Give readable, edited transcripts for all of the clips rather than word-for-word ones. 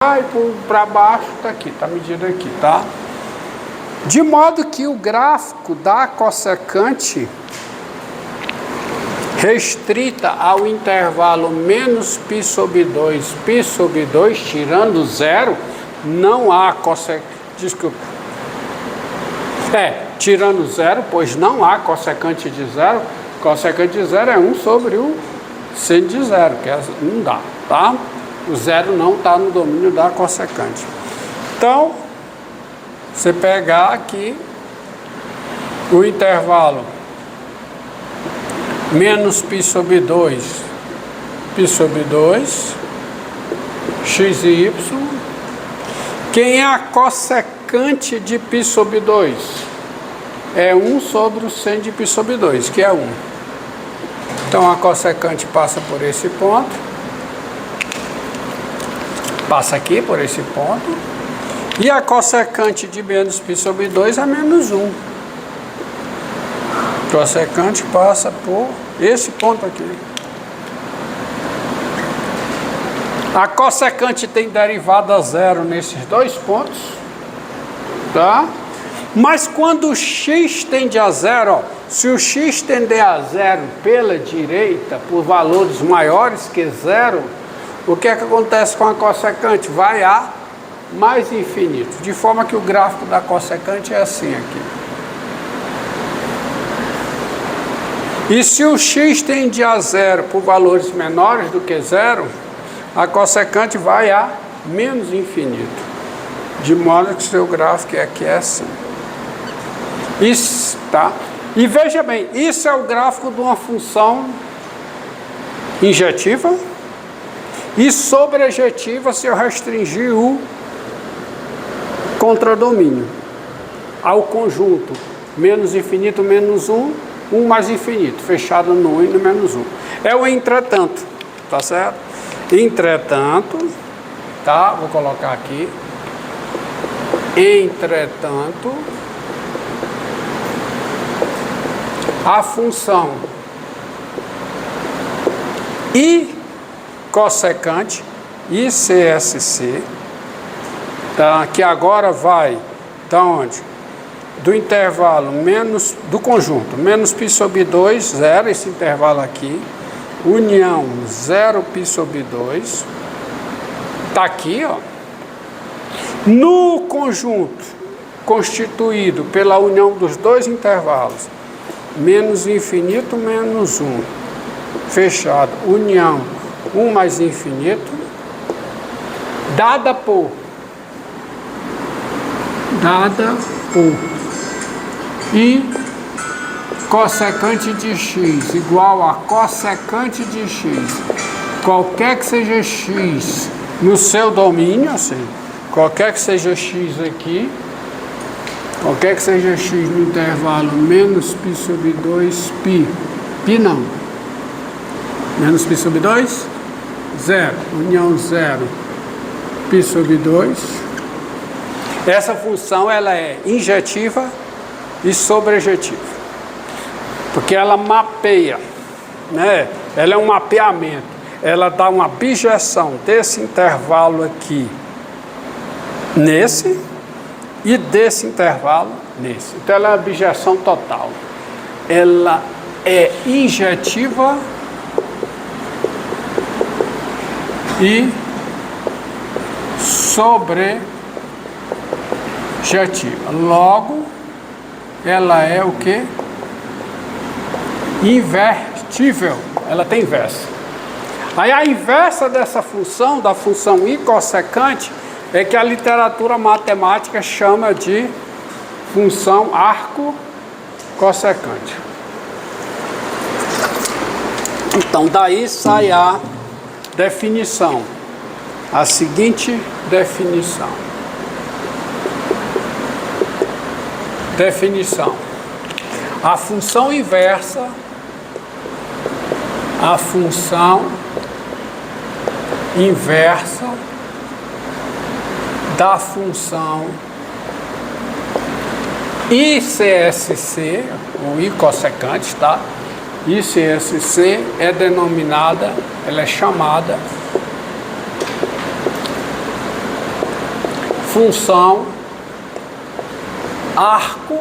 e para baixo está aqui, está medido aqui, tá? De modo que o gráfico da cossecante restrita ao intervalo menos π sobre 2, π sobre 2, tirando zero, não há cossecante, desculpa, tirando zero, pois não há cossecante de zero. Cossecante de zero é 1 sobre o seno de zero, que não dá, tá? O zero não está no domínio da cossecante. Então, você pegar aqui o intervalo menos π sobre 2, π sobre 2, x e y. Quem é a cossecante de π sobre 2? É 1 sobre o seno de π sobre 2, que é 1. Então, a cossecante passa por esse ponto. Passa aqui por esse ponto. E a cossecante de menos π sobre 2 é menos 1. A cossecante passa por esse ponto aqui. A cossecante tem derivada zero nesses dois pontos, tá? Mas quando o x tende a zero, ó, se o x tender a zero pela direita, por valores maiores que zero, o que é que acontece com a cossecante? Vai a mais infinito, de forma que o gráfico da cossecante é assim aqui. E se o x tende a zero por valores menores do que zero, a cossecante vai a menos infinito, de modo que o seu gráfico aqui é assim. Isso, tá? E veja bem, isso é o gráfico de uma função injetiva e sobrejetiva se eu restringir o contradomínio ao conjunto menos infinito, menos 1, 1 mais infinito, fechado no 1 e no menos 1. É o entretanto, tá certo? Entretanto, tá? Vou colocar aqui. Entretanto, a função I cossecante, ICSC, tá? Que agora vai da onde? Do intervalo menos, do conjunto, menos π sobre 2, 0, esse intervalo aqui, união 0 π sobre 2, tá aqui, ó, no conjunto constituído pela união dos dois intervalos, menos infinito, menos 1, fechado, união 1 mais infinito, dada por I cossecante de x igual a cossecante de x, qualquer que seja x no seu domínio, assim, qualquer que seja x aqui, qualquer que seja x no intervalo menos π sobre 2, π não, menos π sobre 2, 0, união 0, π sobre 2. Essa função ela é injetiva e sobrejetiva, porque ela mapeia, né? Ela é um mapeamento, ela dá uma bijeção desse intervalo aqui nesse e desse intervalo nesse. Então ela é uma bijeção total. Ela é injetiva e sobrejetiva. Logo, ela é o que? Invertível. Ela tem inversa. Aí a inversa dessa função, da função I cossecante, é que a literatura matemática chama de função arco cossecante. Então daí sai a definição, a seguinte definição. Definição: a função inversa, da função ICSC, ou I cossecante, tá? ICSC é denominada, ela é chamada função arco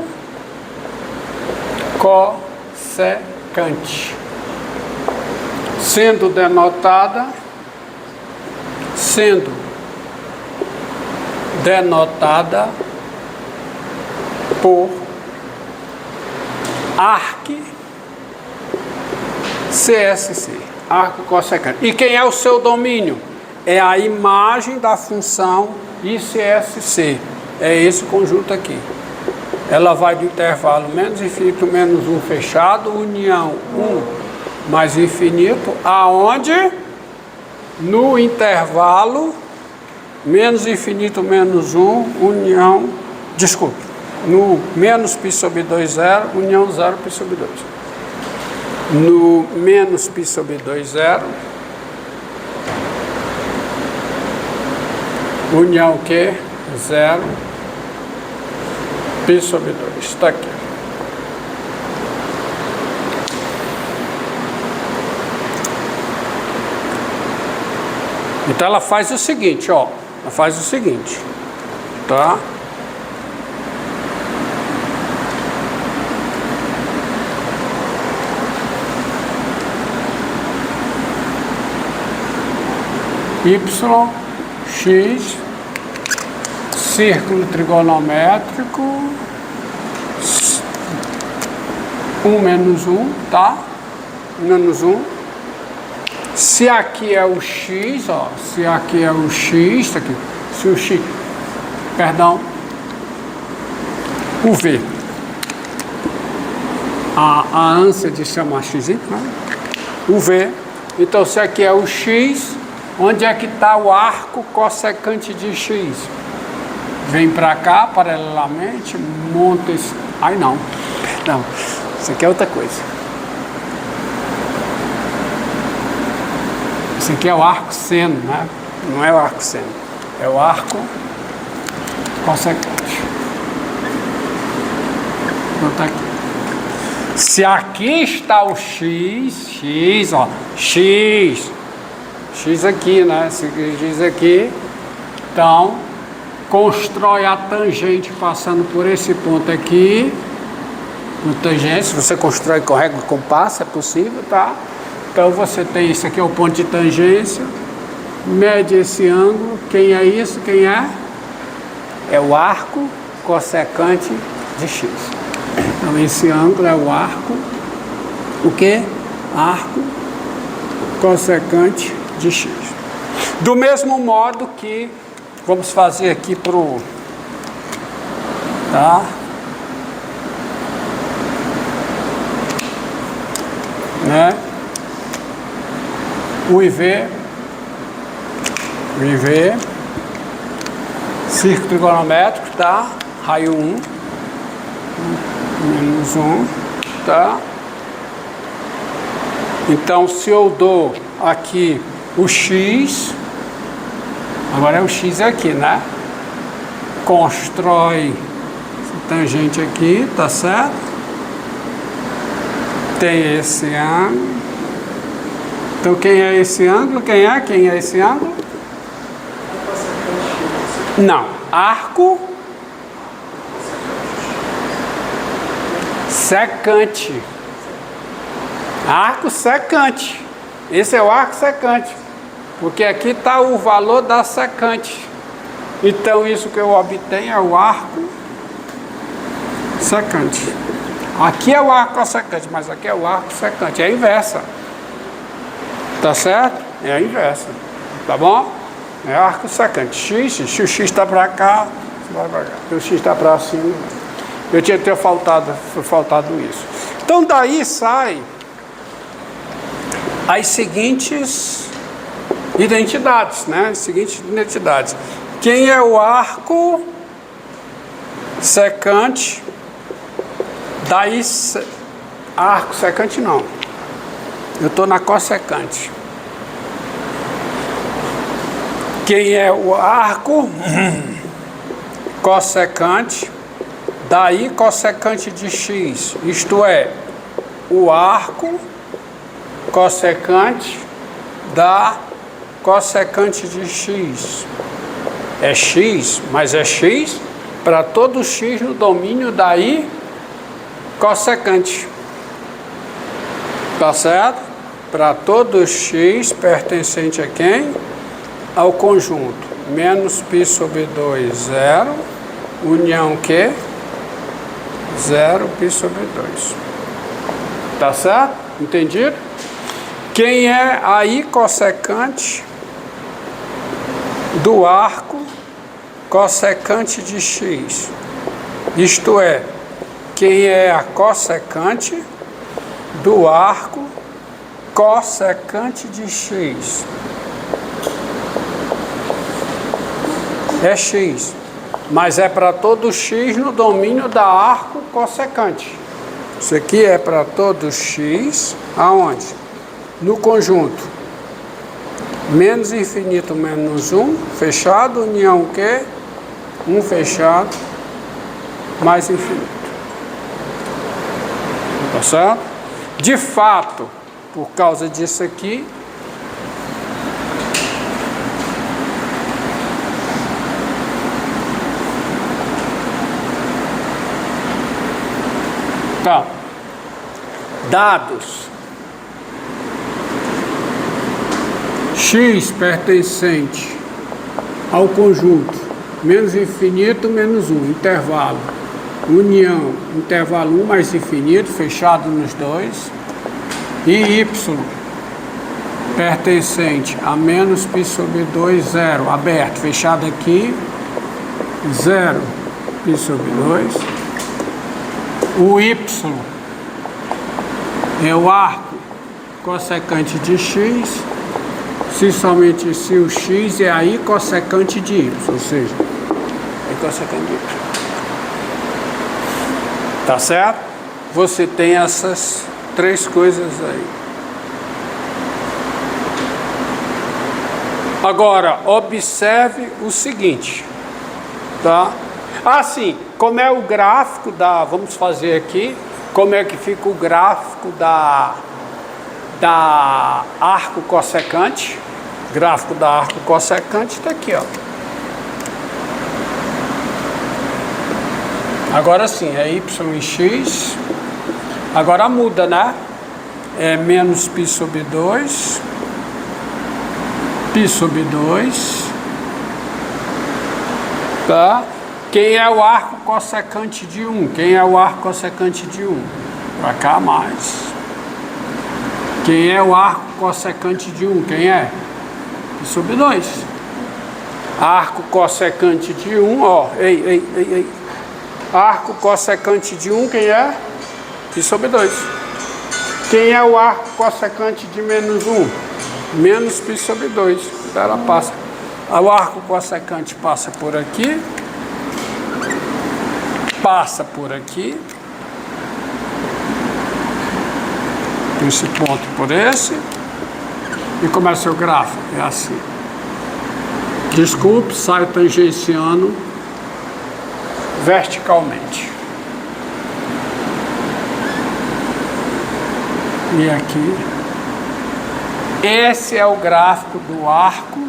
cossecante, sendo denotada por arc CSC, arco cossecante. E quem é o seu domínio? É a imagem da função ICSC. É esse conjunto aqui. Ela vai do intervalo menos infinito menos 1 fechado, união 1 mais infinito, aonde? No intervalo menos infinito menos 1, união, desculpe, no menos π sobre 2, 0, união 0 π sobre 2. No menos π sobre 2, 0, união o quê? 0 π sobre 2. Está aqui. Então ela faz o seguinte, ó. Ela faz o seguinte, tá? Y, X, círculo trigonométrico, 1 menos 1, tá? Menos 1. Se aqui é o X, ó, se aqui é o X, tá aqui, se o X, perdão, o V, a ânsia de chamar X, né? O V, então se aqui é o X, onde é que está o arco cossecante de X? Vem para cá, paralelamente, monta esse... Ai não, perdão, isso aqui é outra coisa. Isso aqui é o arco seno, né? Não é o arco seno, é o arco cossecante. Vou botar aqui. Se aqui está o X, ó, X aqui, né? Esse X aqui, então, constrói a tangente passando por esse ponto aqui, no tangente, se você constrói com régua e compasso, é possível, tá? Então você tem, isso aqui é o ponto de tangência, mede esse ângulo, quem é isso? Quem é? É o arco cossecante de X. Então esse ângulo é o arco, o que? Arco cossecante de X. Do mesmo modo que vamos fazer aqui pro, tá? Né? O IV, círculo trigonométrico, tá? Raio 1, menos 1, tá? Então, se eu dou aqui o X, agora é o X aqui, né? Constrói essa tangente aqui, tá certo? Tem esse ângulo. Então, quem é esse ângulo? Quem é esse ângulo? Não. Arco secante. Arco secante. Esse é o arco secante. Porque aqui está o valor da secante. Então, isso que eu obtenho é o arco secante. Aqui é o arco secante, mas aqui é o arco secante. É a inversa. Tá certo? É a inversa. Tá bom? É arco secante. X, se o X está para cá, vai para cá. Se o X está para cima. Eu tinha que ter faltado isso. Então daí sai as seguintes identidades, né? As seguintes identidades. Quem é o arco secante? Daí, arco secante não. Eu estou na cossecante. Quem é o arco cossecante? Daí cossecante de X. Isto é, o arco cossecante da cossecante de X. é x, mas é x para todo x no domínio da i cossecante. Tá certo? Para todo x pertencente a quem? Ao conjunto. Menos π sobre 2, 0. União Q, 0 π sobre 2. Tá certo? Entendido? Quem é a i cossecante do arco cossecante de x? Isto é, quem é a cossecante do arco cossecante de x? É x, mas é para todo x no domínio da arco cossecante. Isso aqui é para todo x, aonde? No conjunto. Menos infinito menos 1, fechado, união Q, 1 fechado, mais infinito. Tá certo? De fato, por causa disso aqui, tá. Dados x pertencente ao conjunto menos infinito menos 1, intervalo, união, intervalo 1 mais infinito, fechado nos dois, e y pertencente a menos π sobre 2, 0, aberto, fechado aqui, 0 π sobre 2. O y é o arco cossecante de x, se somente se o x é a i cossecante de y, ou seja, é cossecante de y. Tá certo? Você tem essas três coisas aí. Agora, observe o seguinte, tá? Assim, como é o gráfico da... Vamos fazer aqui, como é que fica o gráfico da arco cossecante. Gráfico da arco cossecante está aqui, ó. Agora sim, é y e x. Agora muda, né? É menos π sobre 2. Π sobre 2. Tá? Quem é o arco cossecante de 1? Quem é o arco cossecante de 1? Para cá mais. Quem é o arco cossecante de 1? Quem é? Π sobre 2. Arco cossecante de 1, ó. Ei. Arco cossecante de 1, quem é? Π sobre 2. Quem é o arco cossecante de menos 1? Menos π sobre 2. Ela passa. O arco cossecante passa por aqui. Passa por aqui. Esse ponto por esse. E como é seu gráfico? É assim. Desculpe, saio tangenciando verticalmente. E aqui. Esse é o gráfico do arco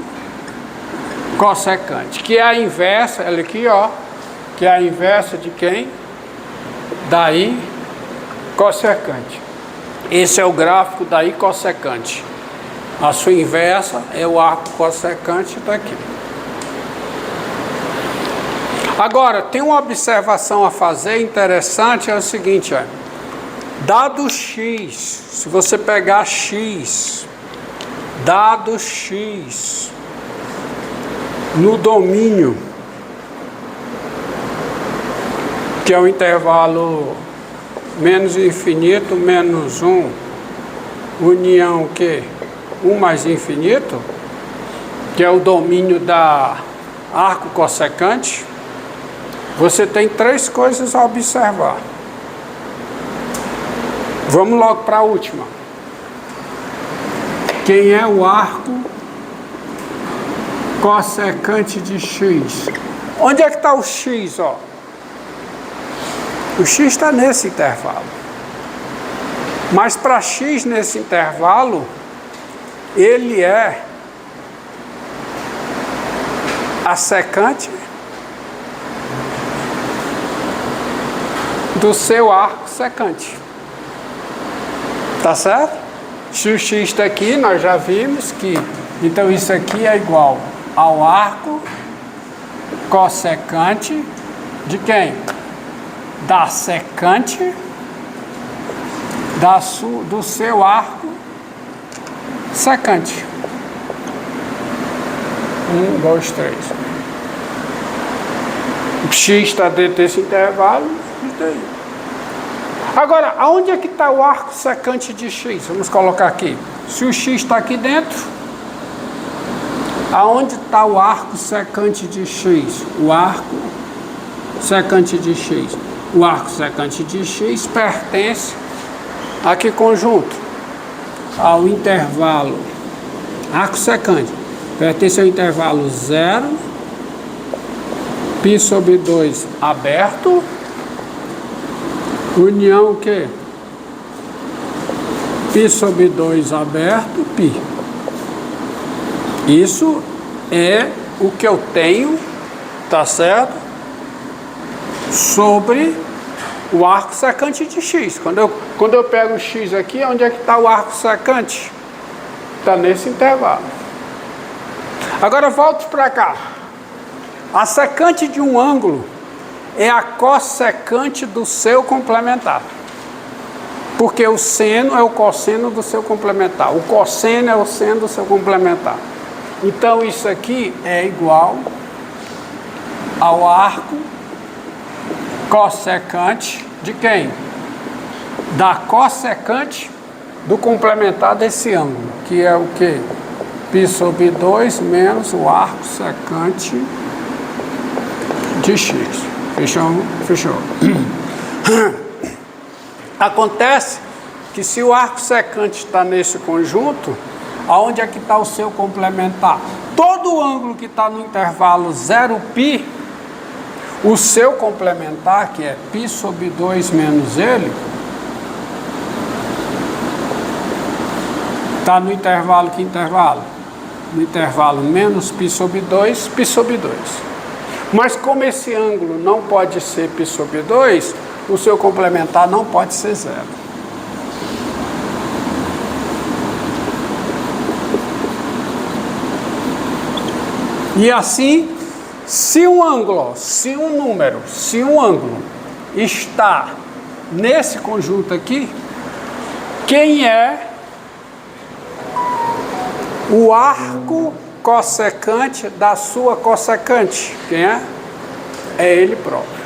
cossecante, que é a inversa, olha aqui, ó, que é a inversa de quem? Da i cossecante. Esse é o gráfico da i cossecante. A sua inversa é o arco cossecante, está aqui. Agora, tem uma observação a fazer interessante, é o seguinte, ó. Dado x, se você pegar x, dado x no domínio, que é o intervalo menos infinito menos 1, união que 1 mais infinito, que é o domínio da arco cossecante, você tem três coisas a observar. Vamos logo para a última. Quem é o arco cossecante de x? Onde é que está o x, ó? O x está nesse intervalo. Mas para x nesse intervalo, ele é a secante do seu arco secante. Tá certo? Se o x está aqui, nós já vimos que, então isso aqui é igual ao arco cossecante de quem? Da secante do seu arco secante. 1, 2, 3. O x está dentro desse intervalo. Agora, aonde é que está o arco secante de x? Vamos colocar aqui. Se o x está aqui dentro, aonde está o arco secante de x? O arco secante de x. O arco secante de x pertence a que conjunto? Ao intervalo. Arco secante pertence ao intervalo 0, π sobre 2 aberto, união o quê? π sobre 2 aberto, π. Isso é o que eu tenho, tá certo? Sobre o arco secante de x. Quando eu pego o x aqui, onde é que está o arco secante? Está nesse intervalo. Agora volte para cá. A secante de um ângulo é a cossecante do seu complementar. Porque o seno é o cosseno do seu complementar. O cosseno é o seno do seu complementar. Então isso aqui é igual ao arco cossecante de quem? Da cossecante do complementar desse ângulo, que é o que? π sobre 2 menos o arco secante de x. Fechou? Fechou. Acontece que se o arco secante está nesse conjunto, aonde é que está o seu complementar? Todo ângulo que está no intervalo 0π, o seu complementar, que é π sobre 2 menos ele, está no intervalo, que intervalo? No intervalo menos π sobre 2, π sobre 2. Mas como esse ângulo não pode ser π sobre 2, o seu complementar não pode ser 0. E assim, se um ângulo está nesse conjunto aqui, quem é o arco cossecante da sua cossecante? Quem é? É ele próprio.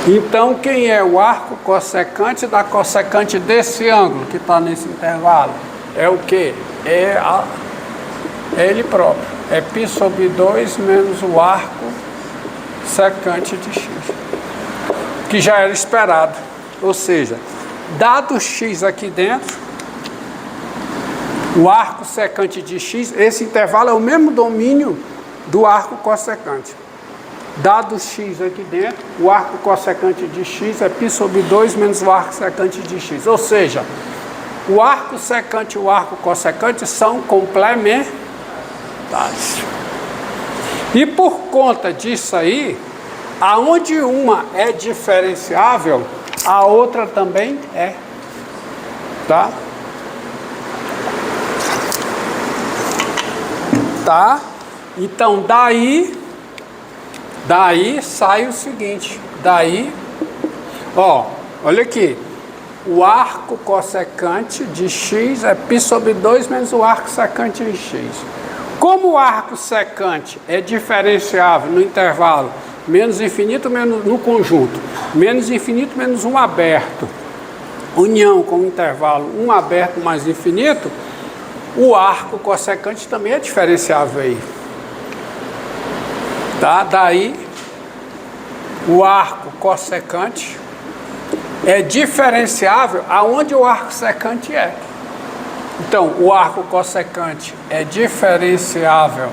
Então, quem é o arco cossecante da cossecante desse ângulo que está nesse intervalo? É o quê? É ele próprio. É π sobre 2 menos o arco secante de x. Que já era esperado. Ou seja, dado x aqui dentro, o arco secante de x, esse intervalo é o mesmo domínio do arco cossecante. Dado x aqui dentro, o arco cossecante de x é π sobre 2 menos o arco secante de x. Ou seja, o arco secante e o arco cossecante são complementares. E por conta disso aí, aonde uma é diferenciável, a outra também é. Tá? Tá? Então daí sai o seguinte, olha aqui, o arco cossecante de x é π sobre 2 menos o arco secante de x. Como o arco secante é diferenciável no intervalo menos infinito menos no conjunto, menos infinito menos 1 aberto, união com o intervalo 1 aberto mais infinito, o arco cossecante também é diferenciável aí. Tá? Daí, o arco cossecante é diferenciável aonde o arco secante é. Então, o arco cossecante é diferenciável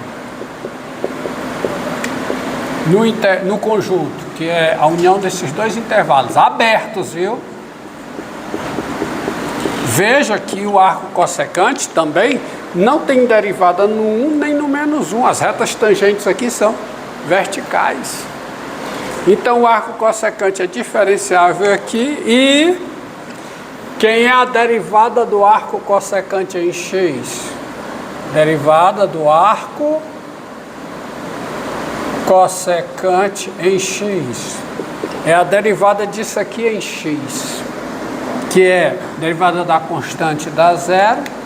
no conjunto, que é a união desses dois intervalos abertos, viu? Veja que o arco cossecante também não tem derivada no 1 nem no menos 1. As retas tangentes aqui são verticais. Então o arco cossecante é diferenciável aqui. E quem é a derivada do arco cossecante em x? Derivada do arco cossecante em x é a derivada disso aqui em x, que é derivada da constante dá zero